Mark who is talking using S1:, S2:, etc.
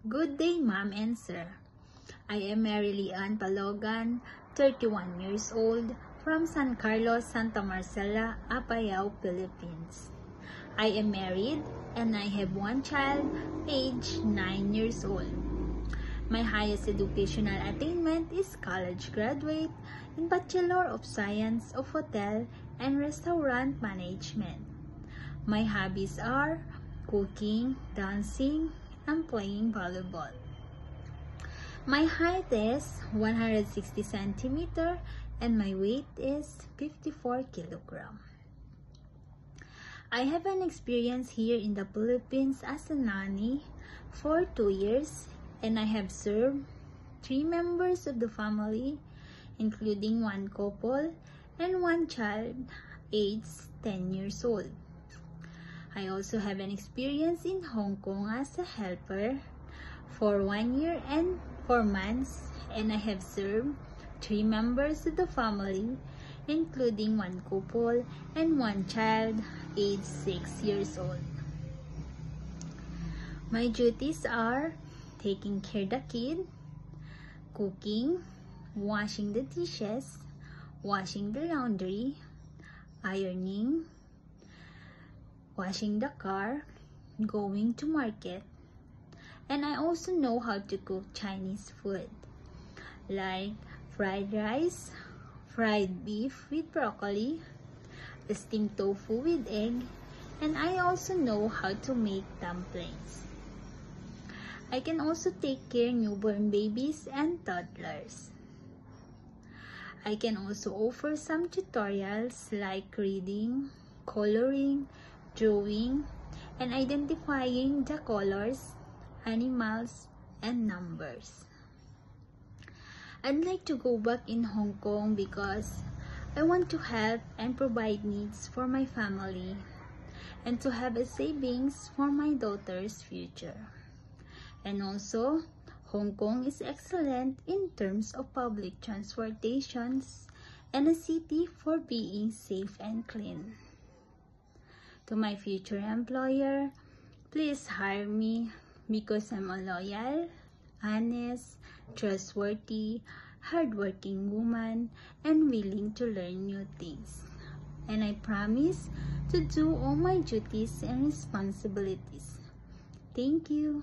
S1: Good day, ma'am and sir. I am Mary Lian Palogan, 31 years old, from San Carlos, Santa Marcela, Apayao, Philippines. I am married and I have one child, aged 9 years old. My highest educational attainment is college graduate in Bachelor of Science of Hotel and Restaurant Management. My hobbies are cooking, dancing, and playing volleyball. My height is 160 centimeter and my weight is 54 kilogram. I have an experience here in the Philippines as a nanny for 2 years, and I have served 3 members of the family, including 1 couple and 1 child aged 10 years old. I also have an experience in Hong Kong as a helper for 1 year and 4 months, and I have served 3 members of the family, including 1 couple and 1 child aged 6 years old. My duties are taking care of the kid, cooking, washing the dishes, washing the laundry, ironing, washing the car, going to market, and I also know how to cook Chinese food like fried rice, fried beef with broccoli, steamed tofu with egg, and I also know how to make dumplings. I can also take care of newborn babies and toddlers. I can also offer some tutorials like reading, coloring, drawing, and identifying the colors, animals, and numbers. I'd like to go back in Hong Kong because I want to help and provide needs for my family and to have a savings for my daughter's future. And also, Hong Kong is excellent in terms of public transportations and a city for being safe and clean. To my future employer, please hire me because I'm a loyal, honest, trustworthy, hardworking woman and willing to learn new things. And I promise to do all my duties and responsibilities. Thank you.